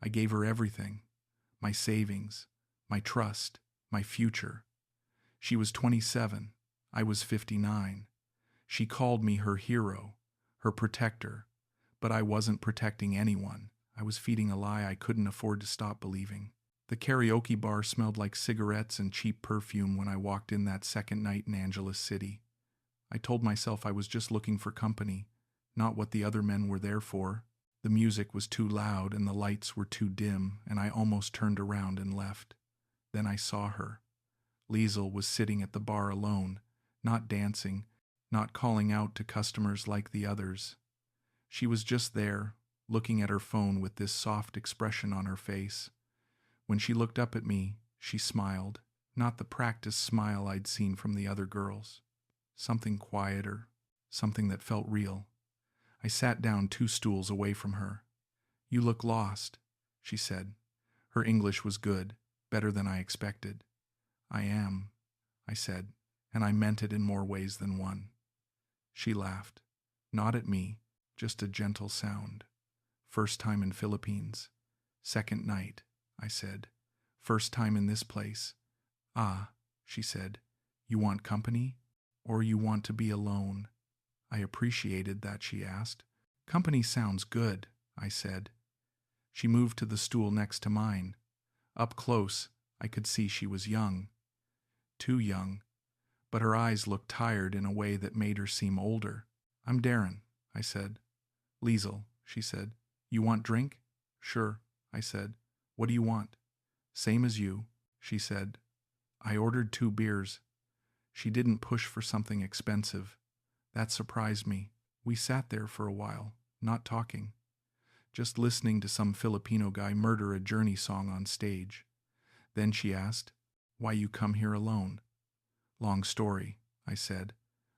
I gave her everything. My savings, my trust, my future. She was 27. I was 59. She called me her hero, her protector. But I wasn't protecting anyone. I was feeding a lie I couldn't afford to stop believing. The karaoke bar smelled like cigarettes and cheap perfume when I walked in that second night in Angeles City. I told myself I was just looking for company, not what the other men were there for. The music was too loud and the lights were too dim, and I almost turned around and left. Then I saw her. Liezl was sitting at the bar alone, not dancing, not calling out to customers like the others. She was just there, looking at her phone with this soft expression on her face. When she looked up at me, she smiled, not the practiced smile I'd seen from the other girls. Something quieter, something that felt real. I sat down 2 stools away from her. "You look lost," she said. Her English was good, better than I expected. "I am," I said, and I meant it in more ways than one. She laughed, not at me, just a gentle sound. "First time in Philippines. Second night," I said. "First time in this place." "Ah," she said, "you want company? Or you want to be alone?" I appreciated that she asked. "Company sounds good," I said. She moved to the stool next to mine. Up close, I could see she was young. Too young, but her eyes looked tired in a way that made her seem older. "I'm Darren," I said. "Liezl," she said. "You want drink?" "Sure," I said. "What do you want?" "Same as you," she said. I ordered 2 beers. She didn't push for something expensive. That surprised me. We sat there for a while, not talking, just listening to some Filipino guy murder a Journey song on stage. Then she asked, "Why you come here alone?" "Long story," I said.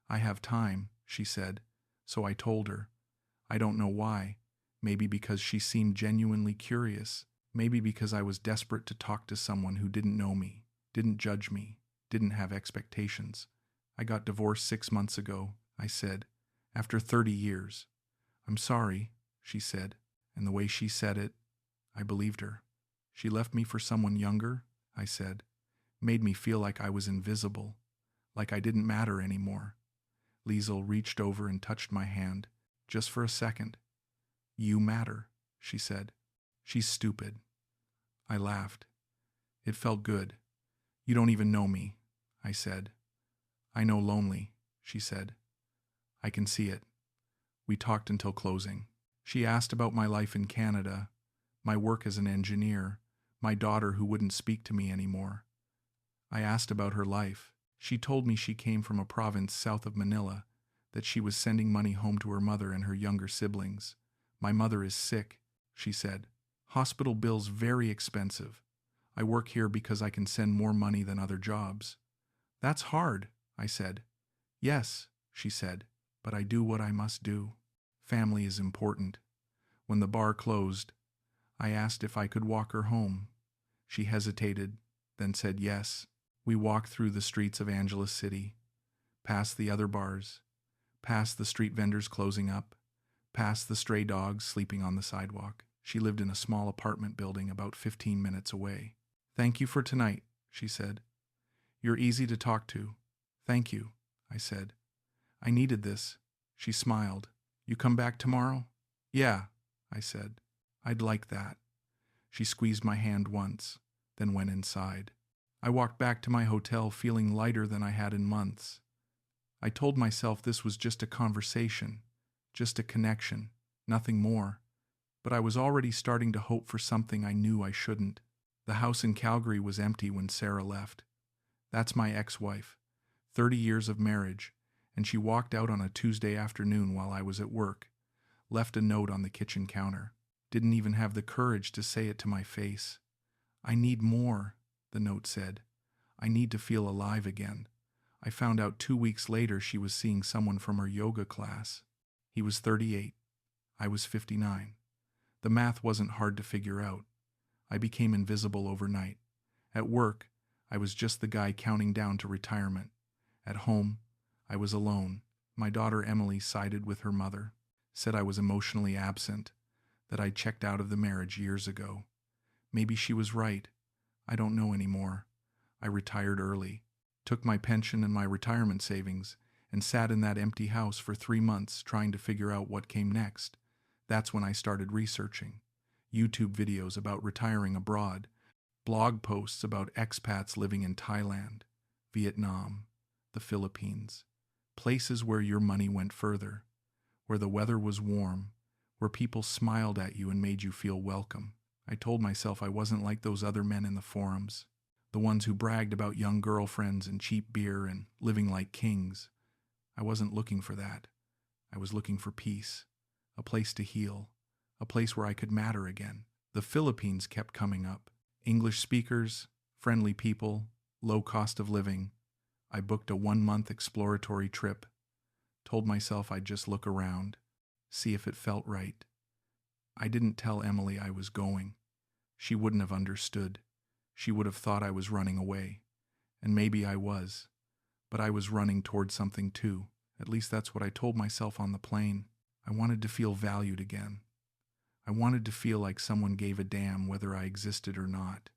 "I have time," she said, so I told her. I don't know why. Maybe because she seemed genuinely curious. Maybe because I was desperate to talk to someone who didn't know me, didn't judge me, didn't have expectations. "I got divorced 6 months ago," I said, "after 30 years. "I'm sorry," she said, and the way she said it, I believed her. "She left me for someone younger," I said. Made me feel like I was invisible, like I didn't matter anymore. Liezl reached over and touched my hand, just for a second. "You matter," she said. "She's stupid." I laughed. It felt good. "You don't even know me," I said. "I know lonely," she said. "I can see it." We talked until closing. She asked about my life in Canada, my work as an engineer, my daughter who wouldn't speak to me anymore. I asked about her life. She told me she came from a province south of Manila, that she was sending money home to her mother and her younger siblings. "My mother is sick," she said. "Hospital bills very expensive. I work here because I can send more money than other jobs." "That's hard," I said. "Yes," she said, "but I do what I must do. Family is important." When the bar closed, I asked if I could walk her home. She hesitated, then said yes. We walked through the streets of Angeles City, past the other bars, past the street vendors closing up, past the stray dogs sleeping on the sidewalk. She lived in a small apartment building about 15 minutes away. "Thank you for tonight," she said. "You're easy to talk to." "Thank you," I said. "I needed this." She smiled. "You come back tomorrow?" "Yeah," I said. "I'd like that." She squeezed my hand once, then went inside. I walked back to my hotel feeling lighter than I had in months. I told myself this was just a conversation, just a connection, nothing more. But I was already starting to hope for something I knew I shouldn't. The house in Calgary was empty when Sarah left. That's my ex-wife, 30 years of marriage, and she walked out on a Tuesday afternoon while I was at work, left a note on the kitchen counter. Didn't even have the courage to say it to my face. "I need more," the note said. "I need to feel alive again." I found out 2 weeks later she was seeing someone from her yoga class. He was 38. I was 59. The math wasn't hard to figure out. I became invisible overnight. At work, I was just the guy counting down to retirement. At home, I was alone. My daughter Emily sided with her mother, said I was emotionally absent, that I'd checked out of the marriage years ago. Maybe she was right. I don't know anymore. I retired early, took my pension and my retirement savings, and sat in that empty house for 3 months trying to figure out what came next. That's when I started researching. YouTube videos about retiring abroad, blog posts about expats living in Thailand, Vietnam, the Philippines, places where your money went further, where the weather was warm, where people smiled at you and made you feel welcome. I told myself I wasn't like those other men in the forums, the ones who bragged about young girlfriends and cheap beer and living like kings. I wasn't looking for that. I was looking for peace, a place to heal, a place where I could matter again. The Philippines kept coming up. English speakers, friendly people, low cost of living. I booked a 1-month exploratory trip, told myself I'd just look around, see if it felt right. I didn't tell Emily I was going. She wouldn't have understood. She would have thought I was running away. And maybe I was. But I was running toward something too. At least that's what I told myself on the plane. I wanted to feel valued again. I wanted to feel like someone gave a damn whether I existed or not.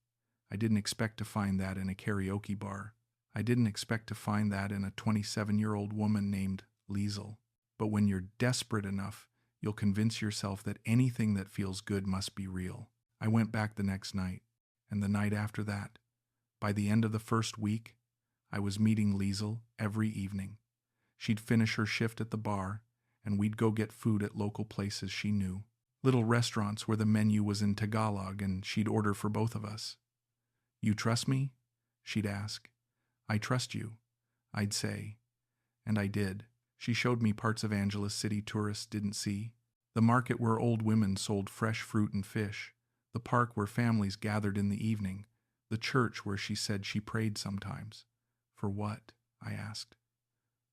I didn't expect to find that in a karaoke bar. I didn't expect to find that in a 27-year-old woman named Liezl. But when you're desperate enough, you'll convince yourself that anything that feels good must be real. I went back the next night, and the night after that. By the end of the first week, I was meeting Liezl every evening. She'd finish her shift at the bar, and we'd go get food at local places she knew. Little restaurants where the menu was in Tagalog and she'd order for both of us. "You trust me?" she'd ask. "I trust you," I'd say. And I did. She showed me parts of Angeles City tourists didn't see. The market where old women sold fresh fruit and fish. The park where families gathered in the evening. The church where she said she prayed sometimes. "For what?" I asked.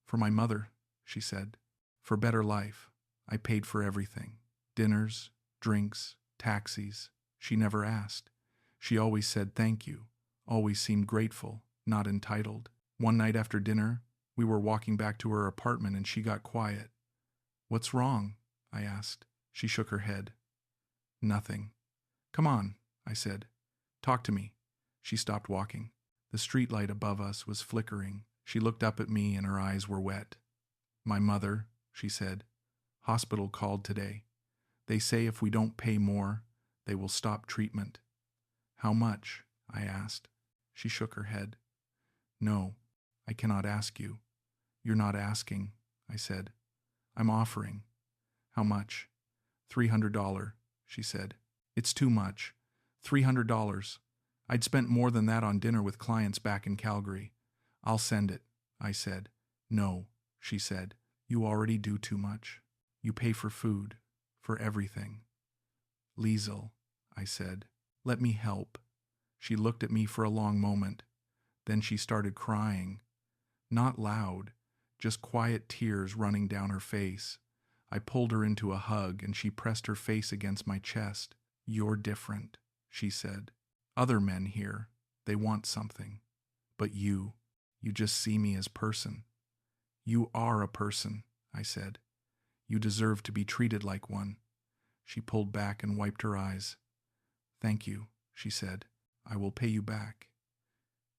"For my mother," she said. "For better life. I paid for everything. Dinners, drinks, taxis. She never asked. She always said thank you, always seemed grateful, not entitled. One night after dinner, we were walking back to her apartment and she got quiet. "What's wrong?" I asked. She shook her head. "Nothing." "Come on," I said. "Talk to me." She stopped walking. The streetlight above us was flickering. She looked up at me and her eyes were wet. "My mother," she said. "Hospital called today. They say if we don't pay more, they will stop treatment." "How much?" I asked. She shook her head. "No, I cannot ask you." "You're not asking," I said. "I'm offering." "How much?" $300, she said. "It's too much. $300. I'd spent more than that on dinner with clients back in Calgary." "I'll send it," I said. "No," she said. "You already do too much. You pay for food, for everything." "Liezl," I said. "Let me help." She looked at me for a long moment. Then she started crying. Not loud, just quiet tears running down her face. I pulled her into a hug and she pressed her face against my chest. "You're different," she said. "Other men here, they want something. But you just see me as person." "You are a person," I said. "You deserve to be treated like one." She pulled back and wiped her eyes. "Thank you," she said. "I will pay you back."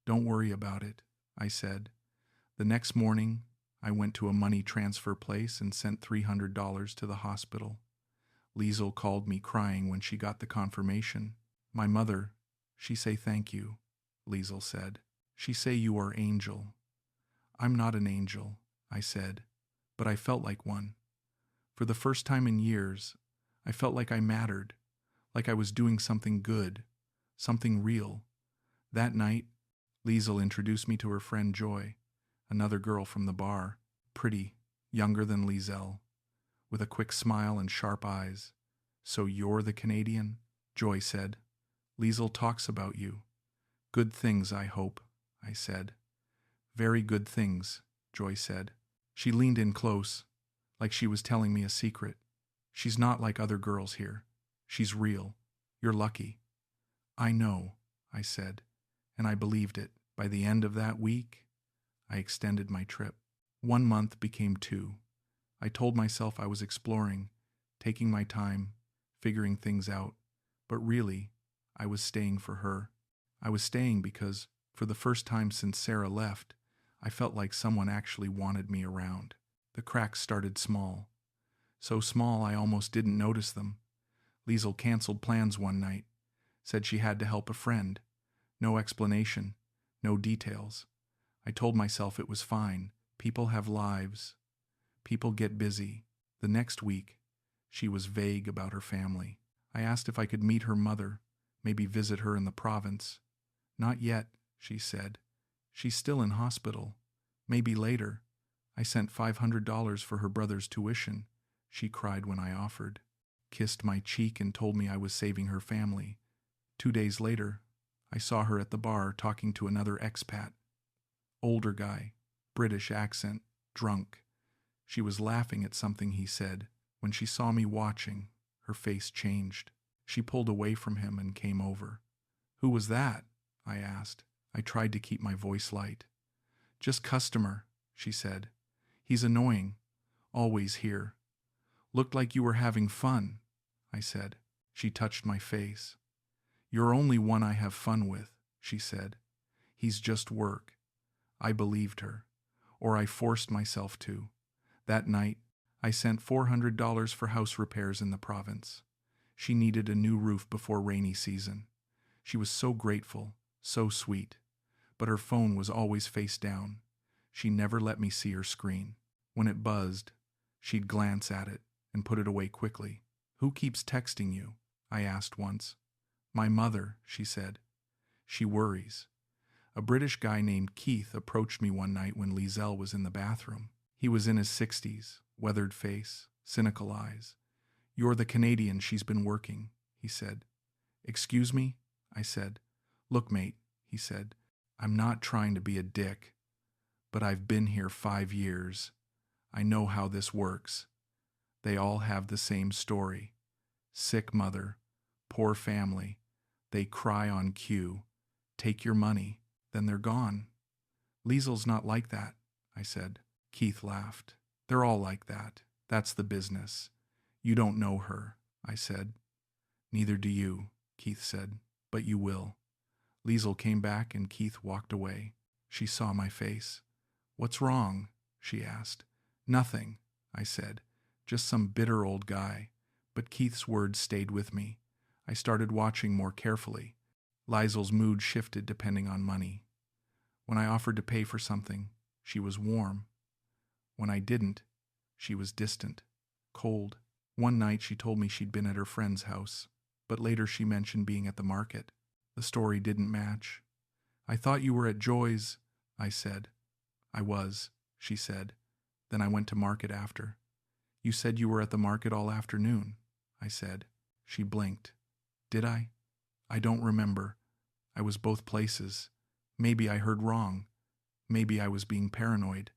"Don't worry about it," I said. The next morning, I went to a money transfer place and sent $300 to the hospital. Liezl called me crying when she got the confirmation. "My mother, she say thank you," Liezl said. "She say you are angel." "I'm not an angel," I said, but I felt like one. For the first time in years, I felt like I mattered, like I was doing something good, something real. That night, Liezl introduced me to her friend Joy, another girl from the bar, pretty, younger than Liezl, with a quick smile and sharp eyes. "So you're the Canadian?" Joy said. "Liezl talks about you. Good things, I hope," I said. "Very good things," Joy said. She leaned in close, like she was telling me a secret. "She's not like other girls here. She's real. You're lucky." "I know," I said, and I believed it. By the end of that week, I extended my trip. 1 month became 2. I told myself I was exploring, taking my time, figuring things out. But really, I was staying for her. I was staying because, for the first time since Sarah left, I felt like someone actually wanted me around. The cracks started small. So small I almost didn't notice them. Liezl canceled plans one night, said she had to help a friend. No explanation, no details. I told myself it was fine. People have lives. People get busy. The next week, she was vague about her family. I asked if I could meet her mother, maybe visit her in the province. Not yet, she said. She's still in hospital. Maybe later. I sent $500 for her brother's tuition. She cried when I offered, kissed my cheek and told me I was saving her family. 2 days later, I saw her at the bar talking to another expat. Older guy, British accent, drunk. She was laughing at something he said. When she saw me watching, her face changed. She pulled away from him and came over. "Who was that?" I asked. I tried to keep my voice light. "Just customer," she said. "He's annoying. Always here." "Looked like you were having fun," I said. She touched my face. "You're only one I have fun with," she said. "He's just work." I believed her, or I forced myself to. That night, I sent $400 for house repairs in the province. She needed a new roof before rainy season. She was so grateful, so sweet, but her phone was always face down. She never let me see her screen. When it buzzed, she'd glance at it and put it away quickly. "Who keeps texting you?" I asked once. "My mother," she said. "She worries." A British guy named Keith approached me one night when Liezl was in the bathroom. He was in his 60s, weathered face, cynical eyes. "You're the Canadian she's been working," he said. "Excuse me?" I said. "Look, mate," he said, "I'm not trying to be a dick, but I've been here 5 years. I know how this works. They all have the same story. Sick mother, poor family. They cry on cue. Take your money, then they're gone." "Liezl's not like that," I said. Keith laughed. "They're all like that. That's the business. You don't know her," I said. "Neither do you," Keith said, "but you will." Liezl came back and Keith walked away. She saw my face. "What's wrong?" she asked. "Nothing," I said. "Just some bitter old guy." But Keith's words stayed with me. I started watching more carefully. Liezl's mood shifted depending on money. When I offered to pay for something, she was warm. When I didn't, she was distant, cold. One night she told me she'd been at her friend's house, but later she mentioned being at the market. The story didn't match. "I thought you were at Joy's," I said. "I was," she said. "Then I went to market after." "You said you were at the market all afternoon," I said. She blinked. "Did I? I don't remember. I was both places. Maybe I heard wrong. Maybe I was being paranoid.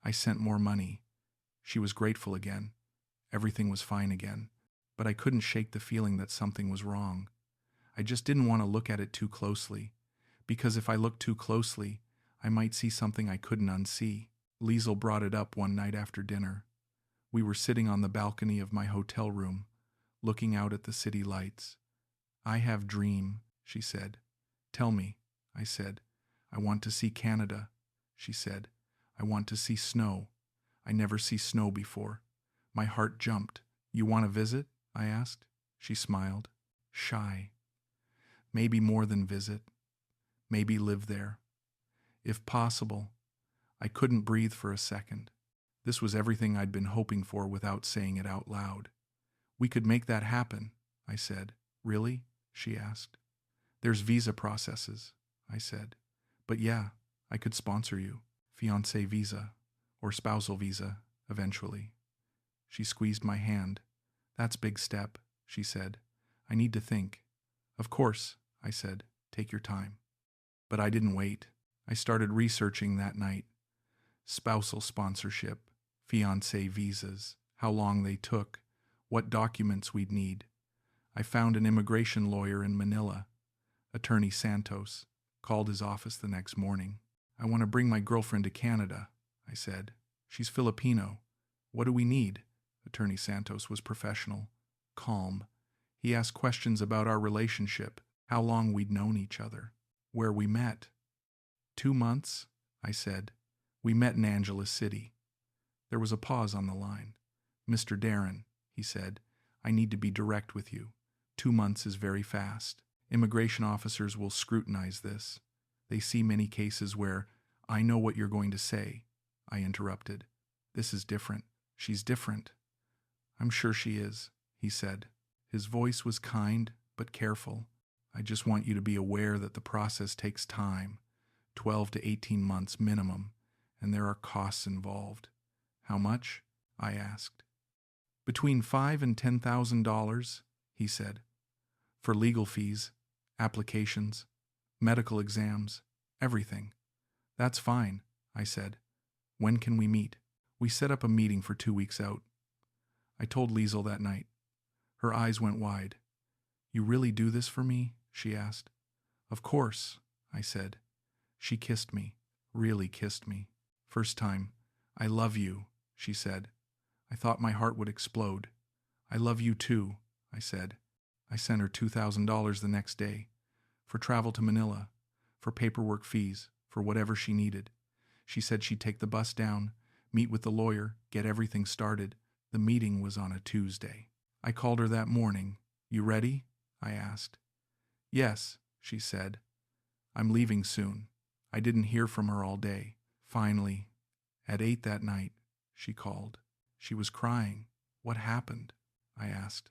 I sent more money." She was grateful again. Everything was fine again. But I couldn't shake the feeling that something was wrong. I just didn't want to look at it too closely, because if I looked too closely, I might see something I couldn't unsee. Liezl brought it up one night after dinner. We were sitting on the balcony of my hotel room, looking out at the city lights. "I have dream," she said. "Tell me," I said. "I want to see Canada," she said. "I want to see snow. I never see snow before." My heart jumped. "You want to visit?" I asked. She smiled. "Shy. Maybe more than visit. Maybe live there. If possible." I couldn't breathe for a second. This was everything I'd been hoping for without saying it out loud. "We could make that happen," I said. "Really?" she asked. "There's visa processes," I said. "But yeah, I could sponsor you. Fiancé visa, or spousal visa, eventually." She squeezed my hand. "That's big step," she said. "I need to think." "Of course," I said. "Take your time." But I didn't wait. I started researching that night. Spousal sponsorship, fiancé visas, how long they took, what documents we'd need. I found an immigration lawyer in Manila, Attorney Santos. Called his office the next morning. "I want to bring my girlfriend to Canada," I said. "She's Filipino. What do we need?" Attorney Santos was professional, calm. He asked questions about our relationship, how long we'd known each other, where we met. 2 months, I said. We met in Angeles City. There was a pause on the line. Mr. Darren, he said, I need to be direct with you. 2 months is very fast. Immigration officers will scrutinize this. They see many cases where, I know what you're going to say, I interrupted. This is different. She's different. I'm sure she is, he said. His voice was kind but careful. I just want you to be aware that the process takes time, 12 to 18 months minimum, and there are costs involved. How much? I asked. Between $5,000 and $10,000, he said. For legal fees, applications, medical exams, everything. That's fine, I said. When can we meet? We set up a meeting for 2 weeks out. I told Liezl that night. Her eyes went wide. You really do this for me? She asked. Of course, I said. She kissed me, really kissed me. First time. I love you, she said. I thought my heart would explode. I love you too, I said. I sent her $2,000 the next day, for travel to Manila, for paperwork fees, for whatever she needed. She said she'd take the bus down, meet with the lawyer, get everything started. The meeting was on a Tuesday. I called her that morning. You ready? I asked. Yes, she said. I'm leaving soon. I didn't hear from her all day. Finally, at 8 that night, she called. She was crying. What happened? I asked.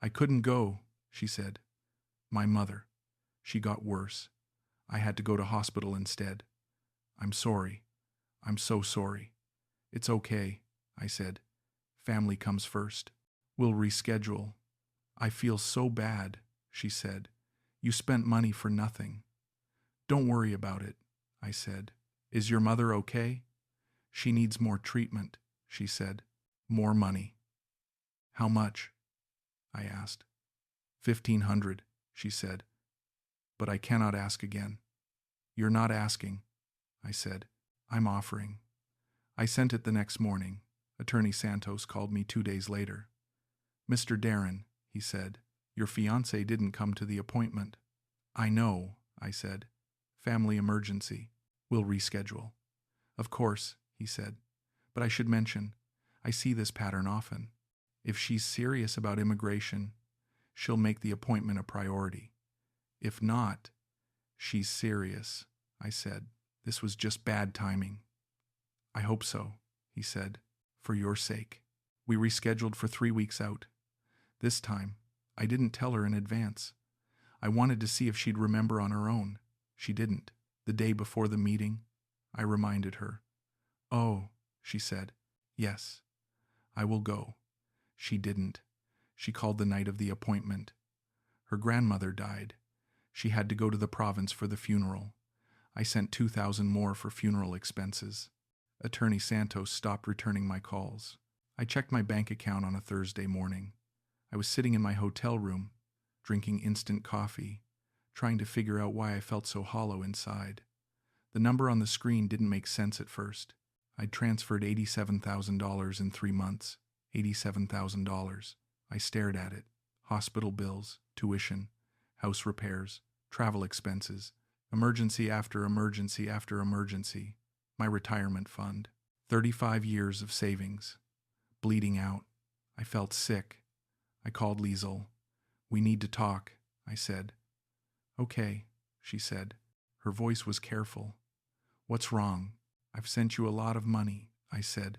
I couldn't go, she said. My mother. She got worse. I had to go to hospital instead. I'm sorry. I'm so sorry. It's okay, I said. Family comes first. We'll reschedule. I feel so bad, she said. You spent money for nothing. Don't worry about it, I said. Is your mother okay? She needs more treatment, she said. More money. How much? I asked. 1,500, she said. But I cannot ask again. You're not asking, I said. I'm offering. I sent it the next morning. Attorney Santos called me 2 days later. Mr. Darren, he said, your fiancé didn't come to the appointment. I know, I said. Family emergency. We'll reschedule. Of course, he said. But I should mention, I see this pattern often. If she's serious about immigration, she'll make the appointment a priority. If not, she's serious, I said. This was just bad timing. I hope so, he said, for your sake. We rescheduled for 3 weeks out. This time, I didn't tell her in advance. I wanted to see if she'd remember on her own. She didn't. The day before the meeting, I reminded her. Oh, she said. Yes, I will go. She didn't. She called the night of the appointment. Her grandmother died. She had to go to the province for the funeral. I sent $2,000 more for funeral expenses. Attorney Santos stopped returning my calls. I checked my bank account on a Thursday morning. I was sitting in my hotel room, drinking instant coffee, trying to figure out why I felt so hollow inside. The number on the screen didn't make sense at first. I'd transferred $87,000 in 3 months. $87,000. I stared at it. Hospital bills, tuition, house repairs, travel expenses, emergency after emergency after emergency, my retirement fund, 35 years of savings. Bleeding out. I felt sick. I called Liezl. We need to talk, I said. Okay, she said. Her voice was careful. What's wrong? I've sent you a lot of money, I said.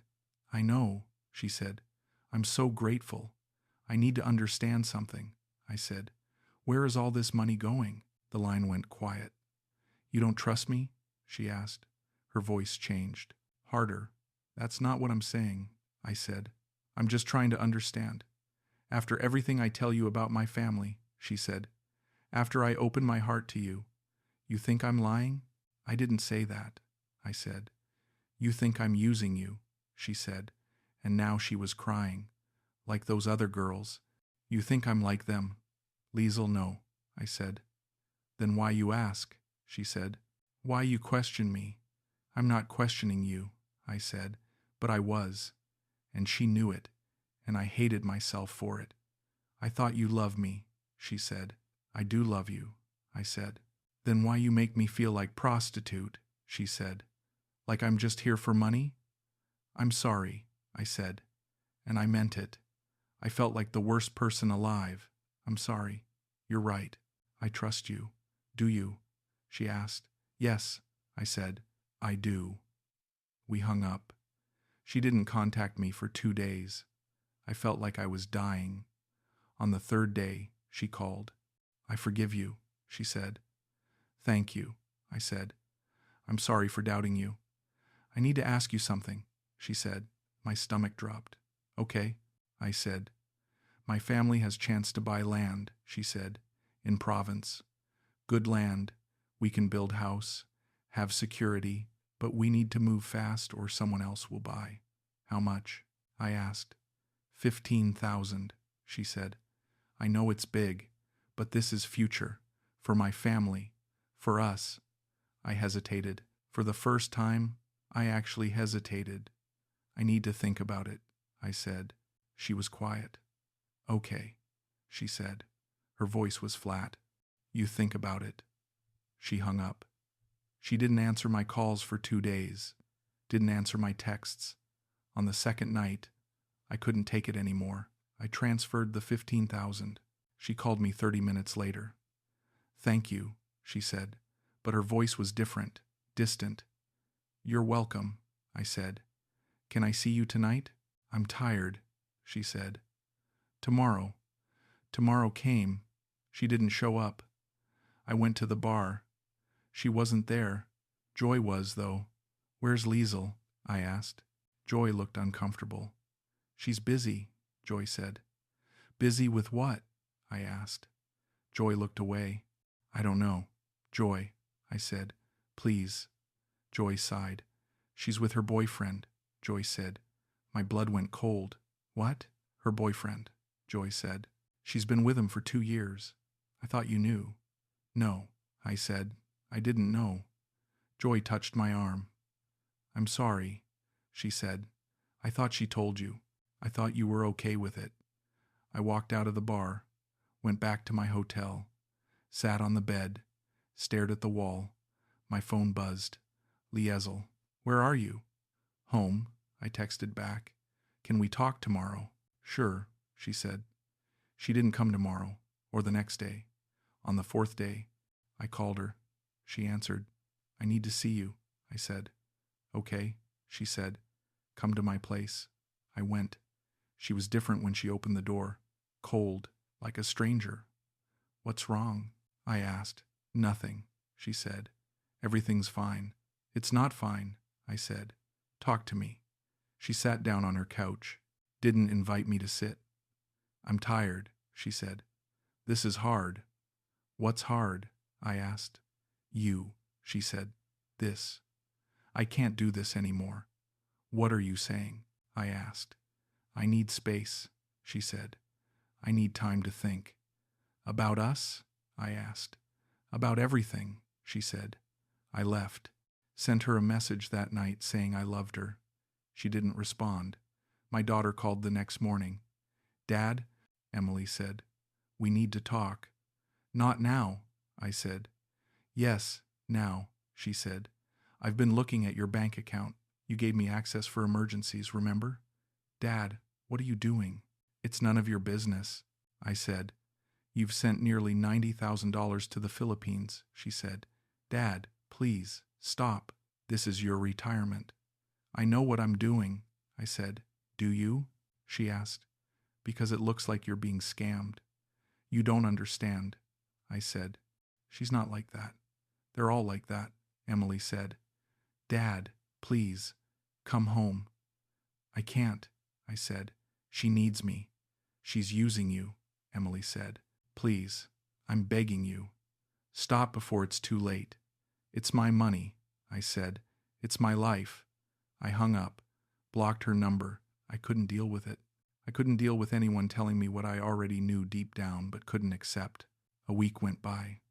I know, she said. I'm so grateful. I need to understand something, I said. Where is all this money going? The line went quiet. You don't trust me? She asked. Her voice changed. Harder. That's not what I'm saying, I said. I'm just trying to understand. After everything I tell you about my family, she said. After I open my heart to you, you think I'm lying? I didn't say that, I said. You think I'm using you, she said, and now she was crying. Like those other girls. You think I'm like them? Liezl, no, I said. Then why you ask, she said. Why you question me? I'm not questioning you, I said, but I was. And she knew it, and I hated myself for it. I thought you loved me, she said. I do love you, I said. Then why you make me feel like prostitute, she said. Like I'm just here for money? I'm sorry, I said. And I meant it. I felt like the worst person alive. I'm sorry. You're right. I trust you. Do you? She asked. Yes, I said. I do. We hung up. She didn't contact me for 2 days. I felt like I was dying. On the 3rd day, she called. I forgive you, she said. Thank you, I said. I'm sorry for doubting you. I need to ask you something, she said. My stomach dropped. Okay, I said. My family has chanced to buy land, she said, in Provence. Good land. We can build house, have security, but we need to move fast or someone else will buy. How much? I asked. 15,000, she said. I know it's big, but this is future. For my family. For us. I hesitated. For the first time, I actually hesitated. I need to think about it, I said. She was quiet. Okay, she said. Her voice was flat. You think about it. She hung up. She didn't answer my calls for 2 days. Didn't answer my texts. On the 2nd night, I couldn't take it anymore. I transferred the 15,000. She called me 30 minutes later. Thank you, she said, but her voice was different, distant. You're welcome, I said. Can I see you tonight? I'm tired, she said. Tomorrow. Tomorrow came. She didn't show up. I went to the bar. She wasn't there. Joy was, though. Where's Liezl? I asked. Joy looked uncomfortable. She's busy, Joy said. Busy with what? I asked. Joy looked away. I don't know. Joy, I said. Please. Joy sighed. She's with her boyfriend, Joy said. My blood went cold. What? Her boyfriend, Joy said. She's been with him for 2 years. I thought you knew. No, I said. I didn't know. Joy touched my arm. I'm sorry, she said. I thought she told you. I thought you were okay with it. I walked out of the bar, went back to my hotel, sat on the bed, stared at the wall. My phone buzzed. Liezl. Where are you? Home, I texted back. Can we talk tomorrow? Sure, she said. She didn't come tomorrow, or the next day. On the 4th day, I called her. She answered. I need to see you, I said. Okay, she said. Come to my place. I went. She was different when she opened the door. Cold, like a stranger. What's wrong? I asked. Nothing, she said. Everything's fine. It's not fine, I said. Talk to me. She sat down on her couch. Didn't invite me to sit. I'm tired, she said. This is hard. What's hard? I asked. You, she said. This. I can't do this anymore. What are you saying? I asked. I need space, she said. I need time to think. About us? I asked. About everything, she said. I left. Sent her a message that night saying I loved her. She didn't respond. My daughter called the next morning. Dad, Emily said, we need to talk. Not now, I said. Yes, now, she said. I've been looking at your bank account. You gave me access for emergencies, remember? Dad, what are you doing? It's none of your business, I said. You've sent nearly $90,000 to the Philippines, she said. Dad, please, stop. This is your retirement. I know what I'm doing, I said. Do you? She asked. Because it looks like you're being scammed. You don't understand, I said. She's not like that. They're all like that, Emily said. Dad, please, come home. I can't, I said. She needs me. She's using you, Emily said. Please, I'm begging you. Stop before it's too late. It's my money, I said. It's my life. I hung up, blocked her number. I couldn't deal with it. I couldn't deal with anyone telling me what I already knew deep down but couldn't accept. A week went by.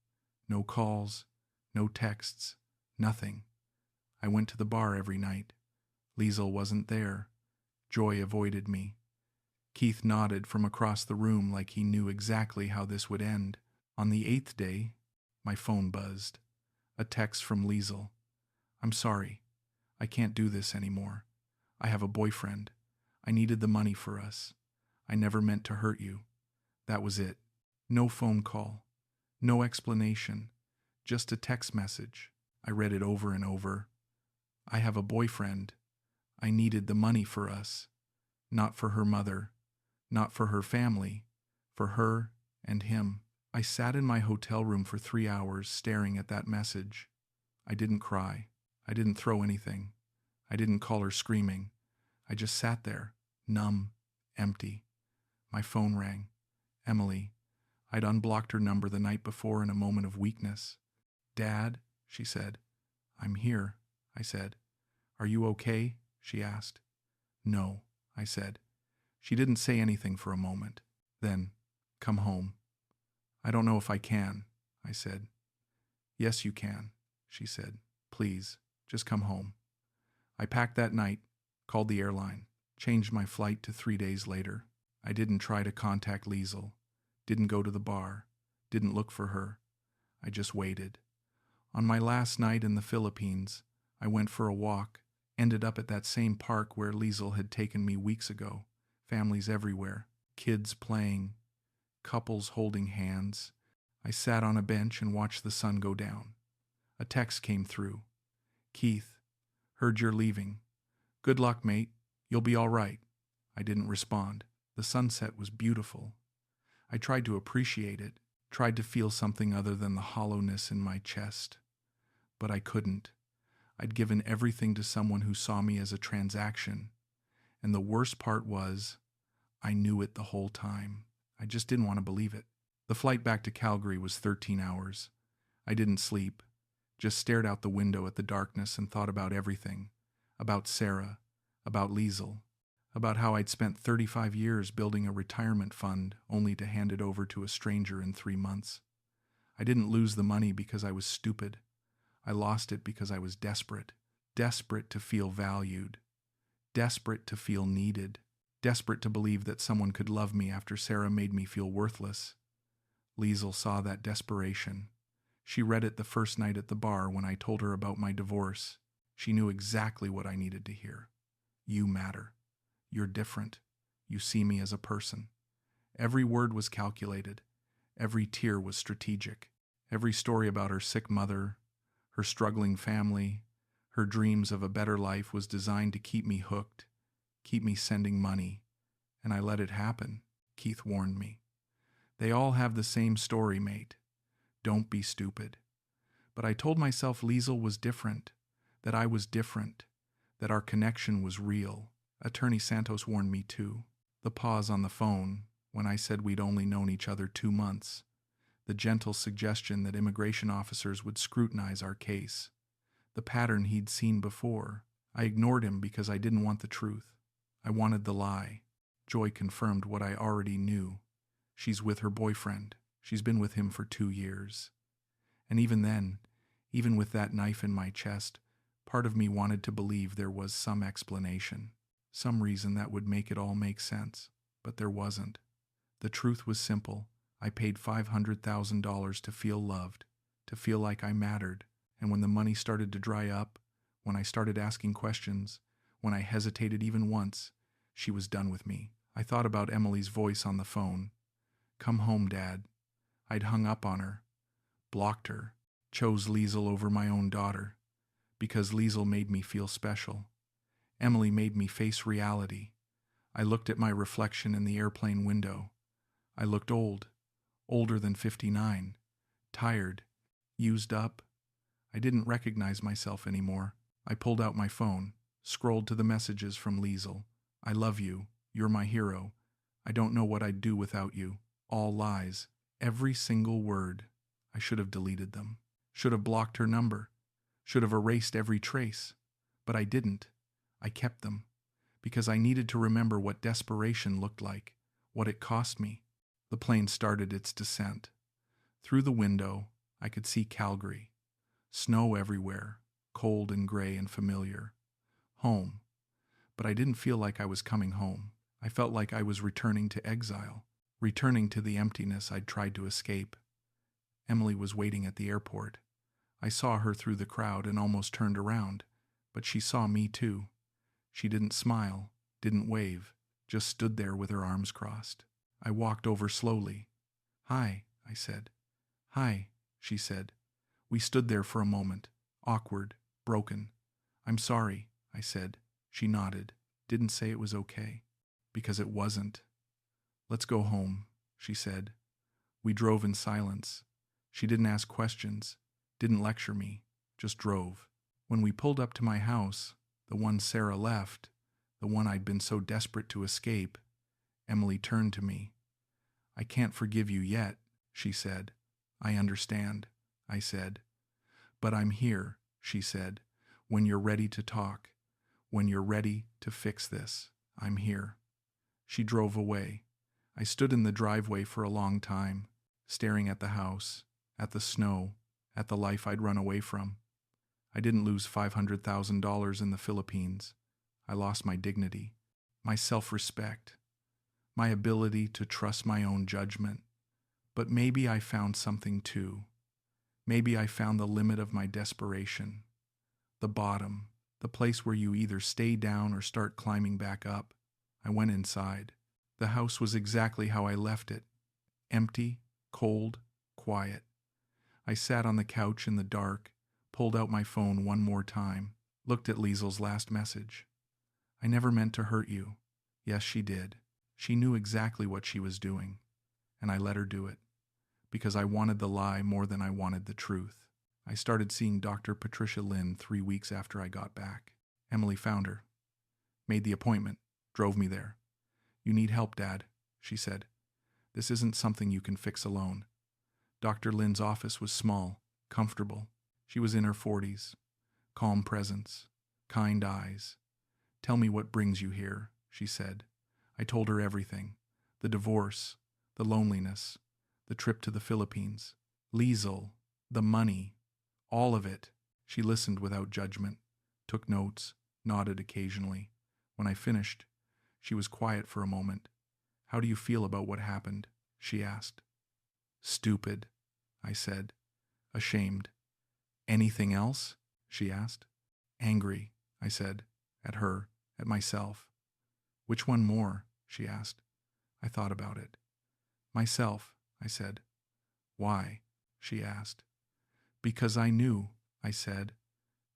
No calls, no texts, nothing. I went to the bar every night. Liezl wasn't there. Joy avoided me. Keith nodded from across the room like he knew exactly how this would end. On the 8th day, my phone buzzed. A text from Liezl. I'm sorry. I can't do this anymore. I have a boyfriend. I needed the money for us. I never meant to hurt you. That was it. No phone call. No explanation. Just a text message. I read it over and over. I have a boyfriend. I needed the money for us. Not for her mother. Not for her family. For her and him. I sat in my hotel room for 3 hours staring at that message. I didn't cry. I didn't throw anything. I didn't call her screaming. I just sat there, numb, empty. My phone rang. Emily. I'd unblocked her number the night before in a moment of weakness. Dad, she said. I'm here, I said. Are you okay? She asked. No, I said. She didn't say anything for a moment. Then, come home. I don't know if I can, I said. Yes, you can, she said. Please, just come home. I packed that night, called the airline, changed my flight to 3 days later. I didn't try to contact Liezl, didn't go to the bar, didn't look for her. I just waited. On my last night in the Philippines, I went for a walk, ended up at that same park where Liezl had taken me weeks ago. Families everywhere, kids playing, couples holding hands. I sat on a bench and watched the sun go down. A text came through. Keith, heard you're leaving. Good luck, mate. You'll be all right. I didn't respond. The sunset was beautiful. I tried to appreciate it, tried to feel something other than the hollowness in my chest. But I couldn't. I'd given everything to someone who saw me as a transaction. And the worst part was, I knew it the whole time. I just didn't want to believe it. The flight back to Calgary was 13 hours. I didn't sleep, just stared out the window at the darkness and thought about everything. About Sarah, about Liezl, about how I'd spent 35 years building a retirement fund only to hand it over to a stranger in 3 months. I didn't lose the money because I was stupid. I lost it because I was desperate. Desperate to feel valued. Desperate to feel needed. Desperate to believe that someone could love me after Sarah made me feel worthless. Liezl saw that desperation. She read it the first night at the bar when I told her about my divorce. She knew exactly what I needed to hear. You matter. You're different. You see me as a person. Every word was calculated. Every tear was strategic. Every story about her sick mother, her struggling family, her dreams of a better life was designed to keep me hooked, keep me sending money. And I let it happen, Keith warned me. They all have the same story, mate. Don't be stupid. But I told myself Liezl was different, that I was different, that our connection was real. Attorney Santos warned me too. The pause on the phone, when I said we'd only known each other 2 months. The gentle suggestion that immigration officers would scrutinize our case. The pattern he'd seen before. I ignored him because I didn't want the truth. I wanted the lie. Joy confirmed what I already knew. She's with her boyfriend. She's been with him for 2 years. And even then, even with that knife in my chest, part of me wanted to believe there was some explanation, some reason that would make it all make sense. But there wasn't. The truth was simple. I paid $500,000 to feel loved, to feel like I mattered. And when the money started to dry up, when I started asking questions, when I hesitated even once, she was done with me. I thought about Emily's voice on the phone. Come home, Dad. I'd hung up on her, blocked her, chose Liezl over my own daughter, because Liezl made me feel special. Emily made me face reality. I looked at my reflection in the airplane window. I looked old, older than 59, tired, used up. I didn't recognize myself anymore. I pulled out my phone, scrolled to the messages from Liezl. I love you. You're my hero. I don't know what I'd do without you. All lies. Every single word. I should have deleted them. Should have blocked her number. Should have erased every trace. But I didn't. I kept them. Because I needed to remember what desperation looked like, what it cost me. The plane started its descent. Through the window, I could see Calgary. Snow everywhere, cold and gray and familiar. Home. But I didn't feel like I was coming home. I felt like I was returning to exile, returning to the emptiness I'd tried to escape. Emily was waiting at the airport. I saw her through the crowd and almost turned around, but she saw me too. She didn't smile, didn't wave, just stood there with her arms crossed. I walked over slowly. "Hi," I said. "Hi," she said. We stood there for a moment, awkward, broken. "I'm sorry," I said. She nodded, didn't say it was okay, because it wasn't. "Let's go home," she said. We drove in silence. She didn't ask questions, didn't lecture me, just drove. When we pulled up to my house, the one Sarah left, the one I'd been so desperate to escape, Emily turned to me. "I can't forgive you yet," she said. "I understand," I said. "But I'm here," she said. "When you're ready to talk, when you're ready to fix this, I'm here." She drove away. I stood in the driveway for a long time, staring at the house, at the snow, at the life I'd run away from. I didn't lose $500,000 in the Philippines. I lost my dignity, my self-respect, my ability to trust my own judgment. But maybe I found something too. Maybe I found the limit of my desperation, the bottom, the place where you either stay down or start climbing back up. I went inside. The house was exactly how I left it, empty, cold, quiet. I sat on the couch in the dark, pulled out my phone one more time, looked at Liezl's last message. "I never meant to hurt you." Yes, she did. She knew exactly what she was doing, and I let her do it, because I wanted the lie more than I wanted the truth. I started seeing Dr. Patricia Lynn 3 weeks after I got back. Emily found her, made the appointment, drove me there. "You need help, Dad," she said. "This isn't something you can fix alone." Dr. Lynn's office was small, comfortable. She was in her 40s. Calm presence, kind eyes. "Tell me what brings you here," she said. I told her everything. The divorce, the loneliness, the trip to the Philippines, Liezl, the money, all of it. She listened without judgment, took notes, nodded occasionally. When I finished, she was quiet for a moment. "How do you feel about what happened?" she asked. "Stupid," I said, ashamed. "Anything else?" she asked. "Angry," I said, at her, at myself. "Which one more?" she asked. I thought about it. "Myself," I said. "Why?" she asked. "Because I knew," I said.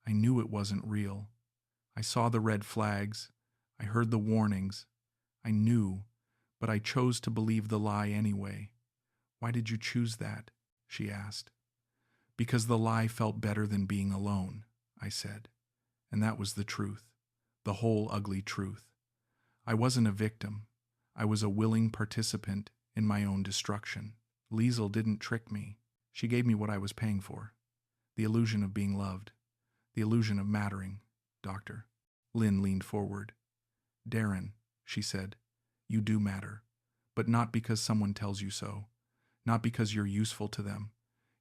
"I knew it wasn't real. I saw the red flags. I heard the warnings. I knew, but I chose to believe the lie anyway." "Why did you choose that?" she asked. "Because the lie felt better than being alone," I said. And that was the truth, the whole ugly truth. I wasn't a victim. I was a willing participant in my own destruction. Liezl didn't trick me. She gave me what I was paying for. The illusion of being loved. The illusion of mattering, Doctor. Lynn leaned forward. "Darren," she said, "you do matter. But not because someone tells you so. Not because you're useful to them.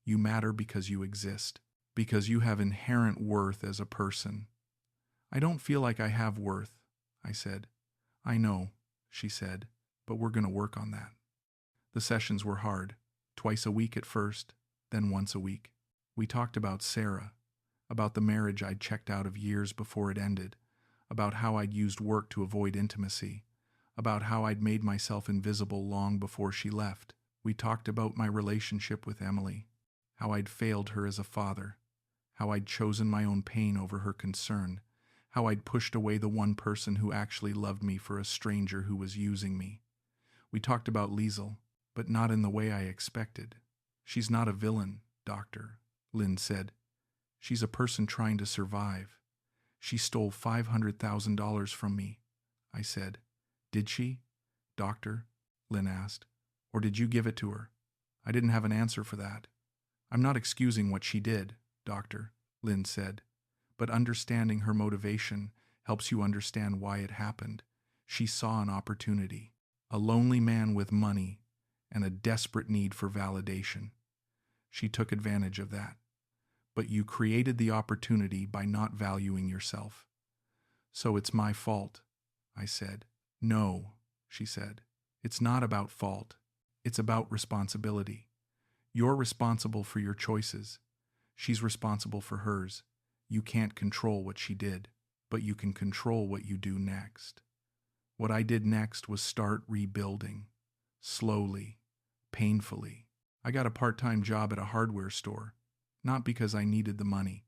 You matter because you exist. Because you have inherent worth as a person." "I don't feel like I have worth," I said. "I know," she said, "but we're going to work on that." The sessions were hard. Twice a week at first, then once a week. We talked about Sarah, about the marriage I'd checked out of years before it ended, about how I'd used work to avoid intimacy, about how I'd made myself invisible long before she left. We talked about my relationship with Emily, how I'd failed her as a father, how I'd chosen my own pain over her concern, how I'd pushed away the one person who actually loved me for a stranger who was using me. We talked about Liezl, but not in the way I expected. "She's not a villain, Doctor," Lynn said. "She's a person trying to survive. She stole $500,000 from me," I said. "Did she, Doctor?" Lynn asked. "Or did you give it to her?" I didn't have an answer for that. "I'm not excusing what she did, Doctor," Lynn said, "but understanding her motivation helps you understand why it happened. She saw an opportunity, a lonely man with money and a desperate need for validation. She took advantage of that. But you created the opportunity by not valuing yourself." "So it's my fault," I said. "No," she said. "It's not about fault. It's about responsibility. You're responsible for your choices. She's responsible for hers. You can't control what she did, but you can control what you do next. What I did next was start rebuilding. Slowly, painfully. I got a part-time job at a hardware store, not because I needed the money.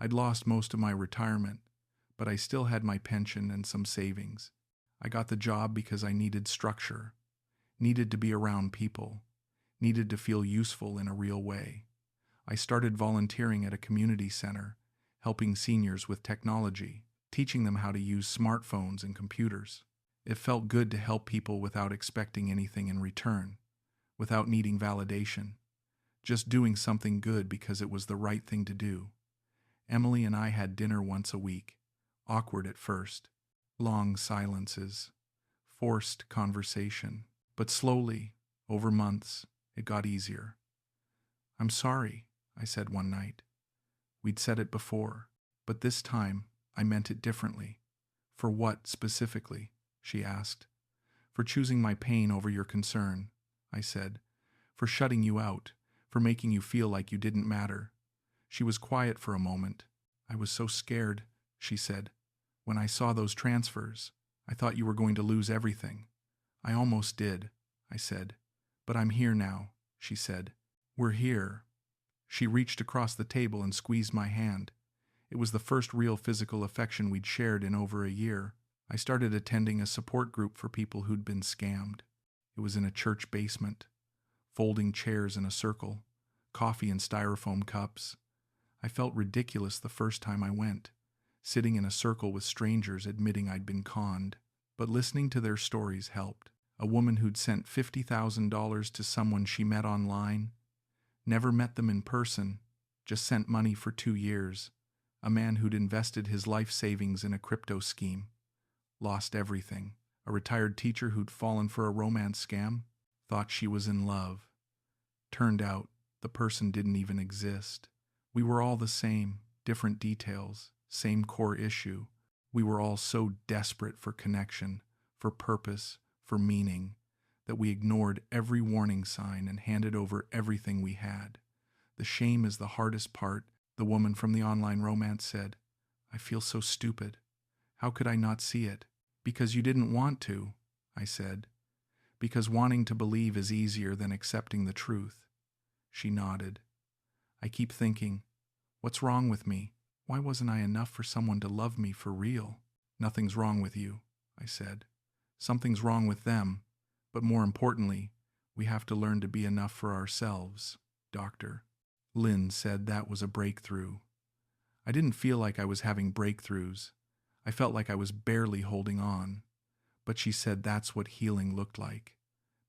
I'd lost most of my retirement, but I still had my pension and some savings. I got the job because I needed structure, needed to be around people, needed to feel useful in a real way. I started volunteering at a community center, helping seniors with technology, teaching them how to use smartphones and computers. It felt good to help people without expecting anything in return, without needing validation, just doing something good because it was the right thing to do. Emily and I had dinner once a week, awkward at first, long silences, forced conversation, but slowly, over months, it got easier. "I'm sorry," I said one night. We'd said it before, but this time I meant it differently. "For what, specifically?" she asked. "For choosing my pain over your concern," I said. "For shutting you out, for making you feel like you didn't matter." She was quiet for a moment. "I was so scared," she said. "When I saw those transfers, I thought you were going to lose everything." "I almost did," I said. "But I'm here now," she said. "We're here." She reached across the table and squeezed my hand. It was the first real physical affection we'd shared in over a year. I started attending a support group for people who'd been scammed. It was in a church basement. Folding chairs in a circle, coffee in styrofoam cups. I felt ridiculous the first time I went, sitting in a circle with strangers admitting I'd been conned. But listening to their stories helped. A woman who'd sent $50,000 to someone she met online, never met them in person, just sent money for 2 years. A man who'd invested his life savings in a crypto scheme, lost everything. A retired teacher who'd fallen for a romance scam, thought she was in love. Turned out, the person didn't even exist. We were all the same, different details, same core issue. We were all so desperate for connection, for purpose, for meaning, that we ignored every warning sign and handed over everything we had. "The shame is the hardest part," the woman from the online romance said. "I feel so stupid. How could I not see it?" "Because you didn't want to," I said. "Because wanting to believe is easier than accepting the truth." She nodded. "I keep thinking, what's wrong with me? Why wasn't I enough for someone to love me for real?" "Nothing's wrong with you," I said. "Something's wrong with them, but more importantly, we have to learn to be enough for ourselves, Doctor." Lynn said that was a breakthrough. I didn't feel like I was having breakthroughs. I felt like I was barely holding on. But she said that's what healing looked like.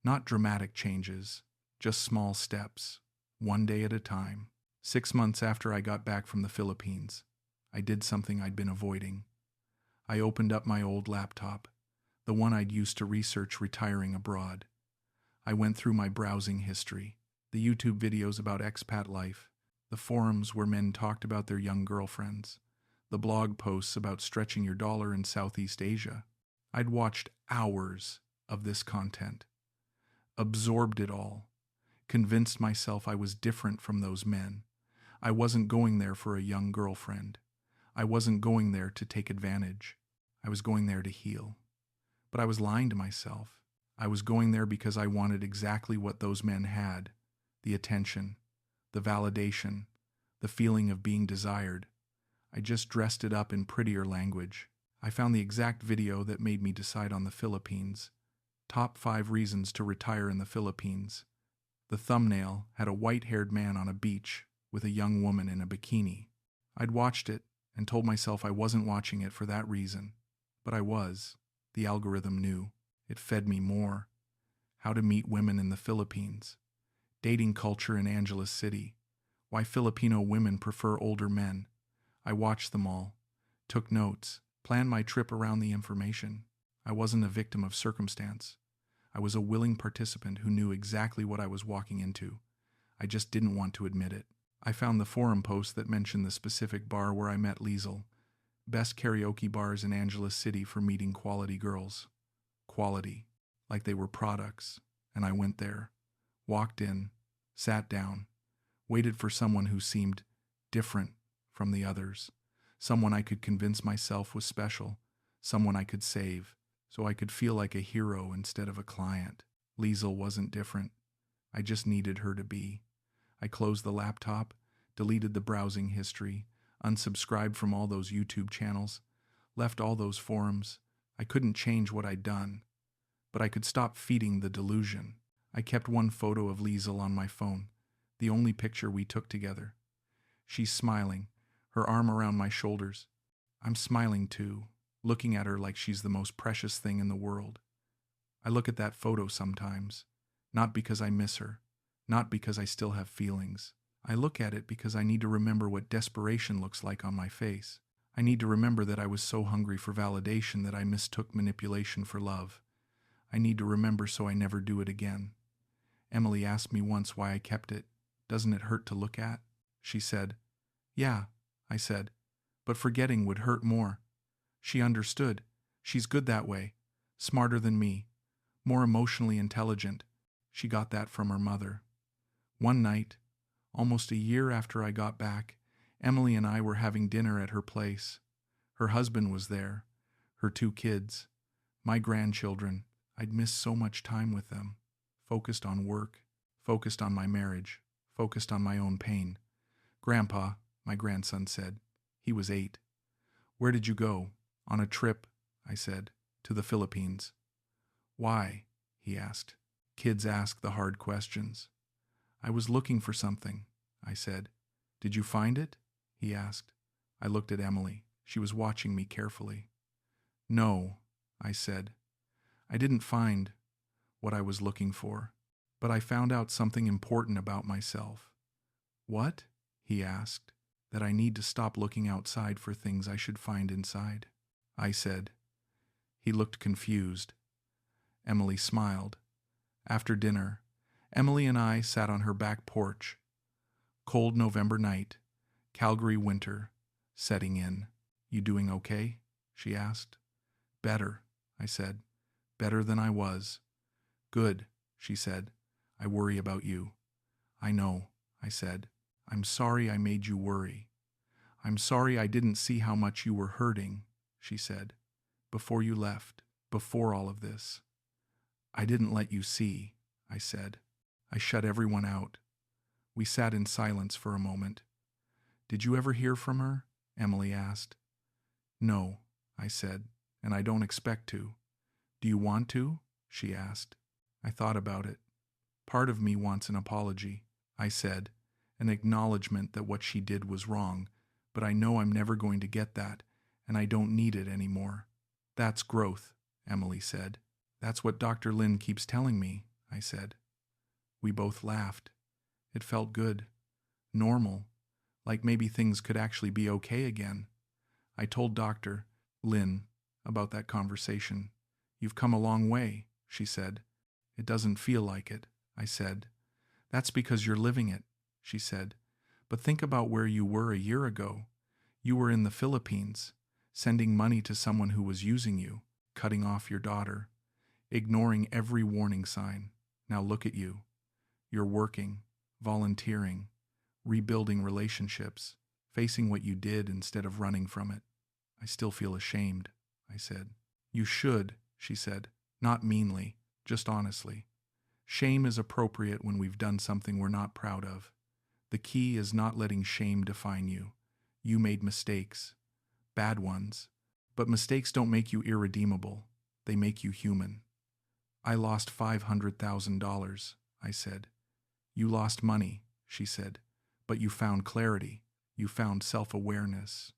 Not dramatic changes, just small steps, one day at a time. 6 months after I got back from the Philippines, I did something I'd been avoiding. I opened up my old laptop, the one I'd used to research retiring abroad. I went through my browsing history, the YouTube videos about expat life, the forums where men talked about their young girlfriends, the blog posts about stretching your dollar in Southeast Asia. I'd watched hours of this content, absorbed it all, convinced myself I was different from those men. I wasn't going there for a young girlfriend. I wasn't going there to take advantage. I was going there to heal. But I was lying to myself. I was going there because I wanted exactly what those men had: the attention, the validation, the feeling of being desired. I just dressed it up in prettier language. I found the exact video that made me decide on the Philippines. Top 5 reasons to retire in the Philippines. The thumbnail had a white-haired man on a beach with a young woman in a bikini. I'd watched it and told myself I wasn't watching it for that reason. But I was. The algorithm knew. It fed me more. How to meet women in the Philippines. Dating culture in Angeles City. Why Filipino women prefer older men. I watched them all, took notes, planned my trip around the information. I wasn't a victim of circumstance. I was a willing participant who knew exactly what I was walking into. I just didn't want to admit it. I found the forum post that mentioned the specific bar where I met Liezl. Best karaoke bars in Angeles City for meeting quality girls. Quality, like they were products. And I went there, walked in, sat down, waited for someone who seemed different from the others, someone I could convince myself was special, someone I could save, so I could feel like a hero instead of a client. Liezl wasn't different. I just needed her to be. I closed the laptop, deleted the browsing history, unsubscribed from all those YouTube channels, left all those forums. I couldn't change what I'd done, but I could stop feeding the delusion. I kept one photo of Liezl on my phone, the only picture we took together. She's smiling, her arm around my shoulders. I'm smiling too, looking at her like she's the most precious thing in the world. I look at that photo sometimes, not because I miss her, not because I still have feelings. I look at it because I need to remember what desperation looks like on my face. I need to remember that I was so hungry for validation that I mistook manipulation for love. I need to remember so I never do it again. Emily asked me once why I kept it. Doesn't it hurt to look at? She said. Yeah, I said, but forgetting would hurt more. She understood. She's good that way, smarter than me, more emotionally intelligent. She got that from her mother. One night, almost a year after I got back, Emily and I were having dinner at her place. Her husband was there, her 2 kids, my grandchildren. I'd missed so much time with them, focused on work, focused on my marriage, focused on my own pain. Grandpa, my grandson said. He was 8. Where did you go? On a trip, I said, to the Philippines. Why? He asked. Kids ask the hard questions. I was looking for something, I said. Did you find it? He asked. I looked at Emily. She was watching me carefully. No, I said. I didn't find what I was looking for, but I found out something important about myself. What? He asked. That I need to stop looking outside for things I should find inside. I said. He looked confused. Emily smiled. After dinner, Emily and I sat on her back porch. Cold November night, Calgary winter, setting in. You doing okay? She asked. Better, I said. Better than I was. Good, she said. I worry about you. I know, I said. I'm sorry I made you worry. I'm sorry I didn't see how much you were hurting, she said. Before you left, before all of this. I didn't let you see, I said. I shut everyone out. We sat in silence for a moment. Did you ever hear from her? Emily asked. No, I said, and I don't expect to. Do you want to? She asked. I thought about it. Part of me wants an apology, I said, an acknowledgement that what she did was wrong, but I know I'm never going to get that, and I don't need it anymore. That's growth, Emily said. That's what Dr. Lin keeps telling me, I said. We both laughed. It felt good, normal, like maybe things could actually be okay again. I told Dr. Lin about that conversation. You've come a long way, she said. It doesn't feel like it, I said. That's because you're living it, she said. But think about where you were a year ago. You were in the Philippines, sending money to someone who was using you, cutting off your daughter, ignoring every warning sign. Now look at you. You're working, volunteering, rebuilding relationships, facing what you did instead of running from it. I still feel ashamed, I said. You should, she said, not meanly, just honestly. Shame is appropriate when we've done something we're not proud of. The key is not letting shame define you. You made mistakes, bad ones, but mistakes don't make you irredeemable. They make you human. I lost $500,000, I said. You lost money, she said, but you found clarity. You found self-awareness.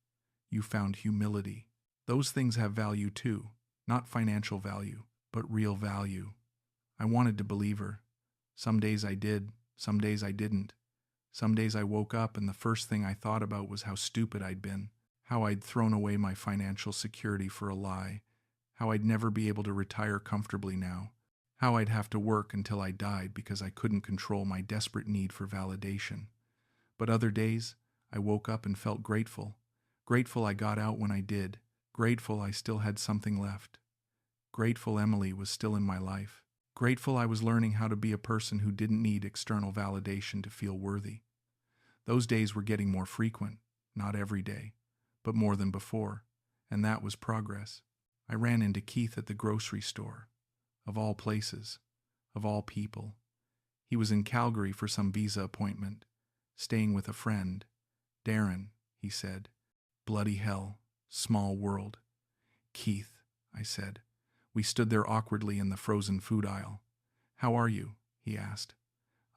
You found humility. Those things have value too, not financial value, but real value. I wanted to believe her. Some days I did, some days I didn't. Some days I woke up and the first thing I thought about was how stupid I'd been, how I'd thrown away my financial security for a lie, how I'd never be able to retire comfortably now, how I'd have to work until I died because I couldn't control my desperate need for validation. But other days, I woke up and felt grateful. Grateful I got out when I did. Grateful I still had something left. Grateful Emily was still in my life. Grateful I was learning how to be a person who didn't need external validation to feel worthy. Those days were getting more frequent, not every day, but more than before, and that was progress. I ran into Keith at the grocery store. Of all places, of all people. He was in Calgary for some visa appointment, staying with a friend. Darren, he said. Bloody hell, small world. Keith, I said. We stood there awkwardly in the frozen food aisle. How are you? He asked.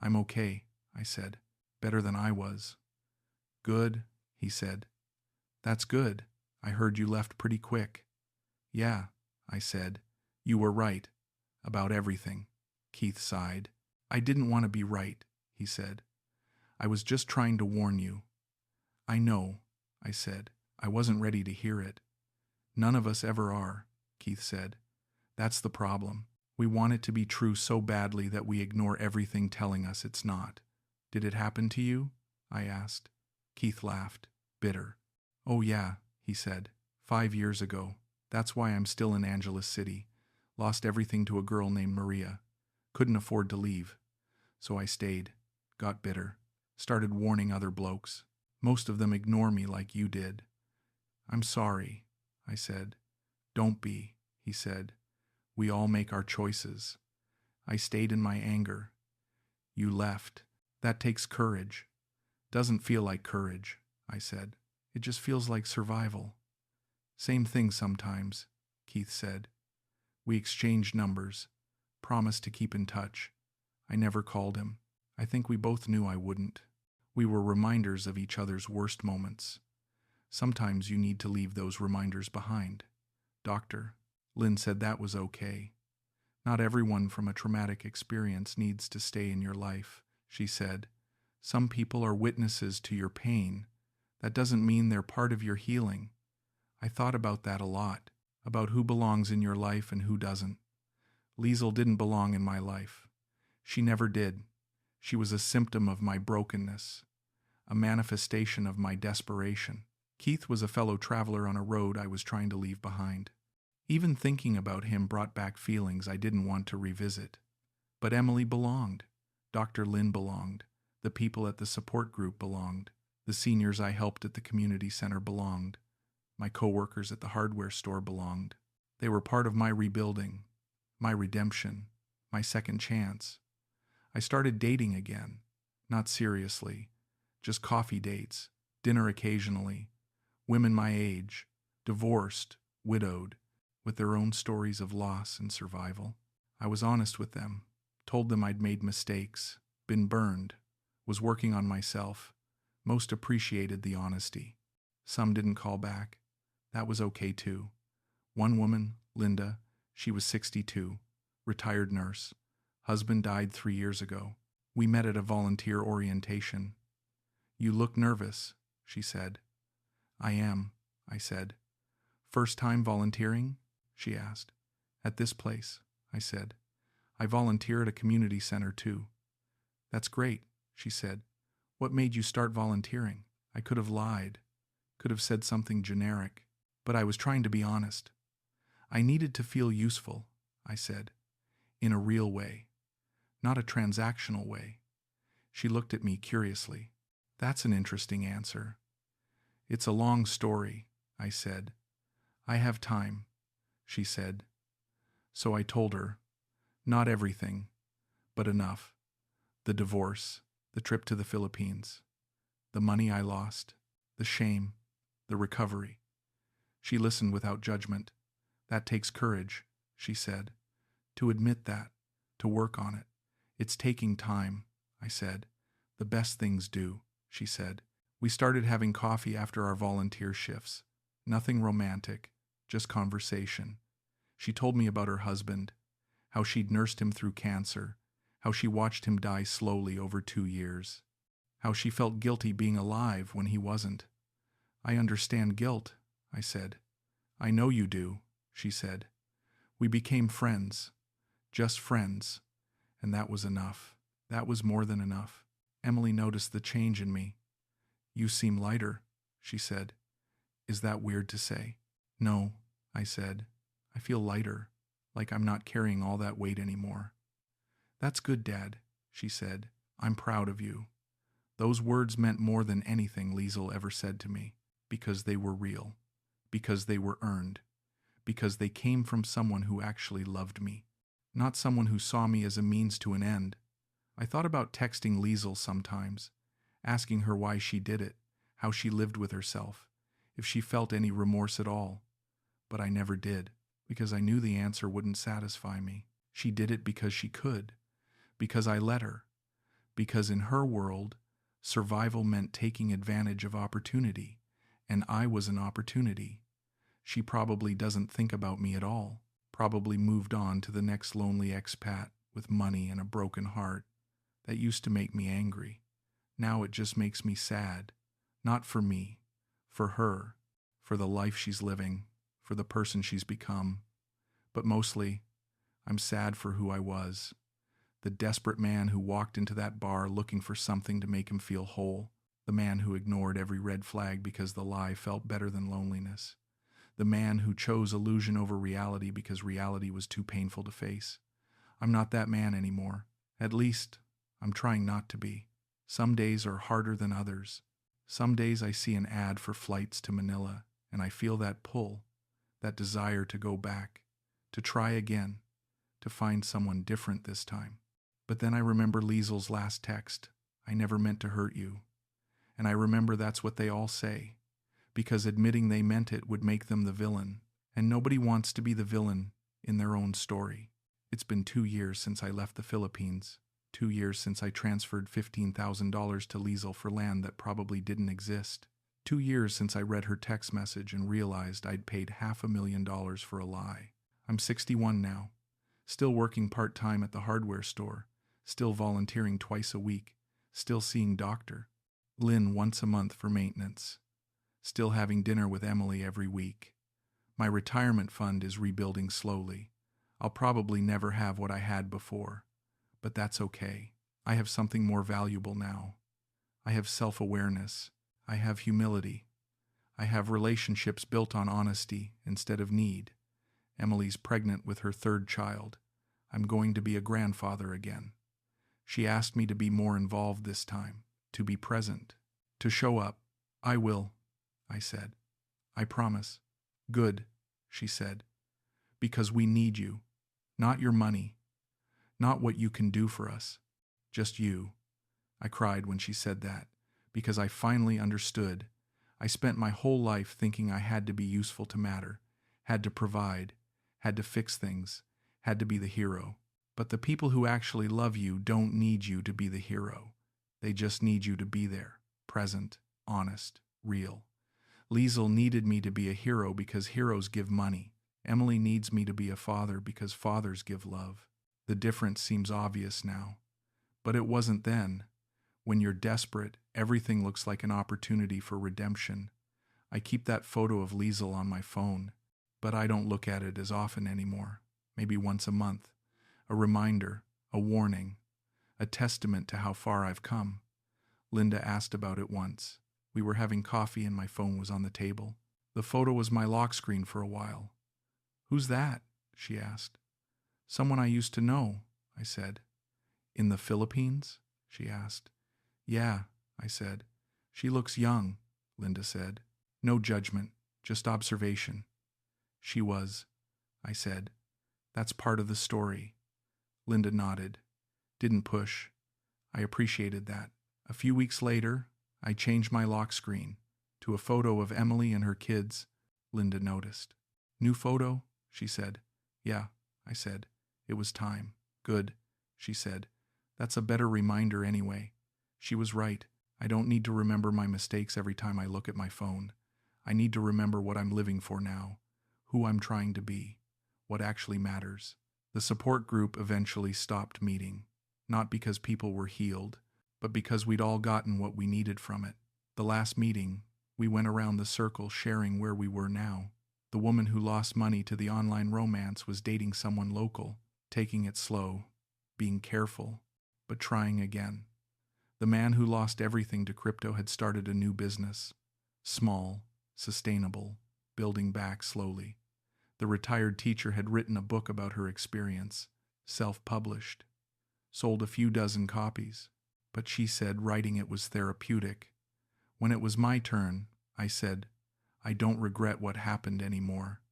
I'm okay, I said. Better than I was. Good, he said. That's good. I heard you left pretty quick. Yeah, I said. You were right. About everything. Keith sighed. I didn't want to be right, he said. I was just trying to warn you. I know, I said. I wasn't ready to hear it. None of us ever are, Keith said. That's the problem. We want it to be true so badly that we ignore everything telling us it's not. Did it happen to you? I asked. Keith laughed, bitter. Oh yeah, he said. 5 years ago. That's why I'm still in Angeles City. Lost everything to a girl named Maria. Couldn't afford to leave. So I stayed. Got bitter. Started warning other blokes. Most of them ignore me like you did. I'm sorry, I said. Don't be, he said. We all make our choices. I stayed in my anger. You left. That takes courage. Doesn't feel like courage, I said. It just feels like survival. Same thing sometimes, Keith said. We exchanged numbers. Promised to keep in touch. I never called him. I think we both knew I wouldn't. We were reminders of each other's worst moments. Sometimes you need to leave those reminders behind. Doctor, Lynn said that was okay. Not everyone from a traumatic experience needs to stay in your life, she said. Some people are witnesses to your pain. That doesn't mean they're part of your healing. I thought about that a lot, about who belongs in your life and who doesn't. Liezl didn't belong in my life. She never did. She was a symptom of my brokenness, a manifestation of my desperation. Keith was a fellow traveler on a road I was trying to leave behind. Even thinking about him brought back feelings I didn't want to revisit. But Emily belonged. Dr. Lynn belonged. The people at the support group belonged. The seniors I helped at the community center belonged. My coworkers at the hardware store belonged. They were part of my rebuilding, my redemption, my second chance. I started dating again, not seriously, just coffee dates, dinner occasionally, women my age, divorced, widowed, with their own stories of loss and survival. I was honest with them, told them I'd made mistakes, been burned, was working on myself. Most appreciated the honesty. Some didn't call back. That was okay too. One woman, Linda, she was 62, retired nurse. Husband died 3 years ago. We met at a volunteer orientation. You look nervous, she said. I am, I said. First time volunteering? She asked. At this place, I said. I volunteer at a community center too. That's great, she said. What made you start volunteering? I could have lied, could have said something generic, but I was trying to be honest. I needed to feel useful, I said, in a real way, not a transactional way. She looked at me curiously. That's an interesting answer. It's a long story, I said. I have time, she said. So I told her, not everything, but enough. The divorce, the trip to the Philippines, the money I lost, the shame, the recovery. She listened without judgment. That takes courage, she said. To admit that, to work on it. It's taking time, I said. The best things do, she said. We started having coffee after our volunteer shifts. Nothing romantic, just conversation. She told me about her husband, how she'd nursed him through cancer, how she watched him die slowly over 2 years, how she felt guilty being alive when he wasn't. I understand guilt, I said. I know you do, she said. We became friends, just friends, and that was enough. That was more than enough. Emily noticed the change in me. You seem lighter, she said. Is that weird to say? No, I said. I feel lighter, like I'm not carrying all that weight anymore. "That's good, Dad," she said. "I'm proud of you." Those words meant more than anything Liezl ever said to me, because they were real, because they were earned, because they came from someone who actually loved me, not someone who saw me as a means to an end. I thought about texting Liezl sometimes, asking her why she did it, how she lived with herself, if she felt any remorse at all. But I never did, because I knew the answer wouldn't satisfy me. She did it because she could, because I let her, because in her world, survival meant taking advantage of opportunity, and I was an opportunity. She probably doesn't think about me at all, probably moved on to the next lonely expat with money and a broken heart. That used to make me angry. Now it just makes me sad. Not for me, for her, for the life she's living, for the person she's become. But mostly, I'm sad for who I was. The desperate man who walked into that bar looking for something to make him feel whole. The man who ignored every red flag because the lie felt better than loneliness. The man who chose illusion over reality because reality was too painful to face. I'm not that man anymore. At least, I'm trying not to be. Some days are harder than others. Some days I see an ad for flights to Manila, and I feel that pull, that desire to go back, to try again, to find someone different this time. But then I remember Liezl's last text, "I never meant to hurt you." And I remember that's what they all say, because admitting they meant it would make them the villain, and nobody wants to be the villain in their own story. It's been 2 years since I left the Philippines, 2 years since I transferred $15,000 to Liezl for land that probably didn't exist, 2 years since I read her text message and realized I'd paid $500,000 for a lie. I'm 61 now, still working part-time at the hardware store, still volunteering twice a week, still seeing Dr. Lynn once a month for maintenance, still having dinner with Emily every week. My retirement fund is rebuilding slowly. I'll probably never have what I had before, but that's okay. I have something more valuable now. I have self-awareness. I have humility. I have relationships built on honesty instead of need. Emily's pregnant with her 3rd child. I'm going to be a grandfather again. She asked me to be more involved this time, to be present, to show up. "I will," I said. "I promise." "Good," she said. "Because we need you. Not your money. Not what you can do for us. Just you." I cried when she said that, because I finally understood. I spent my whole life thinking I had to be useful to matter, had to provide, had to fix things, had to be the hero. But the people who actually love you don't need you to be the hero. They just need you to be there, present, honest, real. Liezl needed me to be a hero because heroes give money. Emily needs me to be a father because fathers give love. The difference seems obvious now. But it wasn't then. When you're desperate, everything looks like an opportunity for redemption. I keep that photo of Liezl on my phone, but I don't look at it as often anymore, maybe once a month. A reminder, a warning, a testament to how far I've come. Linda asked about it once. We were having coffee and my phone was on the table. The photo was my lock screen for a while. "Who's that?" she asked. "Someone I used to know," I said. "In the Philippines?" she asked. "Yeah," I said. "She looks young," Linda said. "No judgment, just observation." "She was," I said. "That's part of the story." Linda nodded. Didn't push. I appreciated that. A few weeks later, I changed my lock screen to a photo of Emily and her kids. Linda noticed. "New photo?" she said. "Yeah," I said. "It was time." "Good," she said. "That's a better reminder anyway." She was right. I don't need to remember my mistakes every time I look at my phone. I need to remember what I'm living for now, who I'm trying to be, what actually matters. The support group eventually stopped meeting, not because people were healed, but because we'd all gotten what we needed from it. The last meeting, we went around the circle sharing where we were now. The woman who lost money to the online romance was dating someone local, taking it slow, being careful, but trying again. The man who lost everything to crypto had started a new business, small, sustainable, building back slowly. The retired teacher had written a book about her experience, self-published. sold a few dozen copies. But she said writing it was therapeutic. When it was my turn, I said, I don't regret what happened anymore.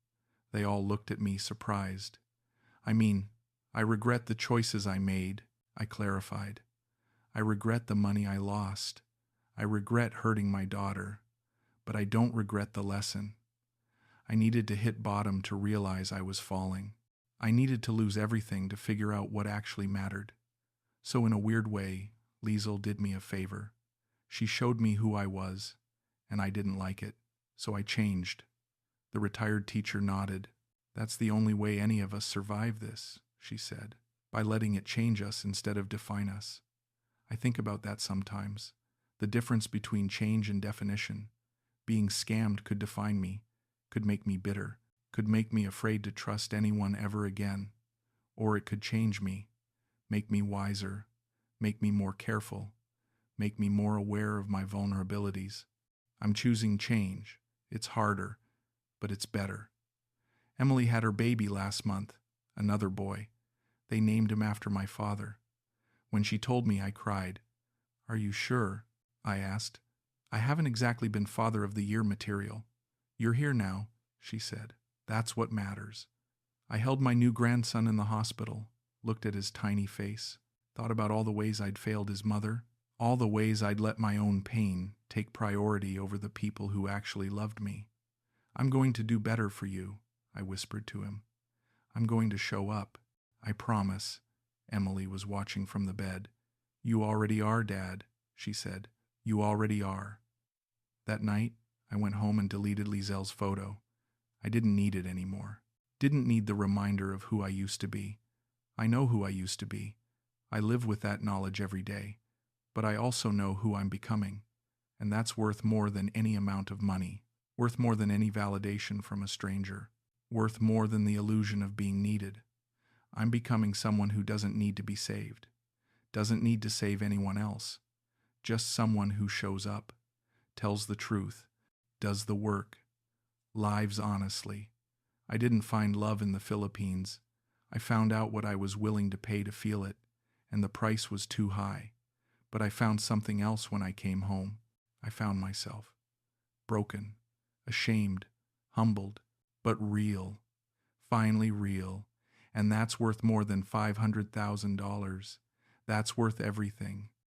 They all looked at me surprised. I regret the choices I made, I clarified. I regret the money I lost. I regret hurting my daughter. But I don't regret the lesson. I needed to hit bottom to realize I was falling. I needed to lose everything to figure out what actually mattered. So in a weird way, Liezl did me a favor. She showed me who I was, and I didn't like it, so I changed. The retired teacher nodded. That's the only way any of us survive this, she said, by letting it change us instead of define us. I think about that sometimes. The difference between change and definition. Being scammed could define me, could make me bitter, could make me afraid to trust anyone ever again. Or it could change me, make me wiser, make me more careful, make me more aware of my vulnerabilities. I'm choosing change. It's harder, but it's better. Emily had her baby last month, another boy. They named him after my father. When she told me, I cried. Are you sure? I asked. I haven't exactly been Father of the Year material. You're here now, she said. That's what matters. I held my new grandson in the hospital, looked at his tiny face, thought about all the ways I'd failed his mother, all the ways I'd let my own pain take priority over the people who actually loved me. I'm going to do better for you, I whispered to him. I'm going to show up. I promise. Emily was watching from the bed. You already are, Dad, she said. You already are. That night, I went home and deleted Liezl's photo. I didn't need it anymore. Didn't need the reminder of who I used to be. I know who I used to be. I live with that knowledge every day. But I also know who I'm becoming. And that's worth more than any amount of money. Worth more than any validation from a stranger. Worth more than the illusion of being needed. I'm becoming someone who doesn't need to be saved. Doesn't need to save anyone else. Just someone who shows up, tells the truth, does the work, lives honestly. I didn't find love in the Philippines. I found out what I was willing to pay to feel it, and the price was too high. But I found something else when I came home. I found myself. Broken, ashamed, humbled, but real. Finally real. And that's worth more than $500,000. That's worth everything.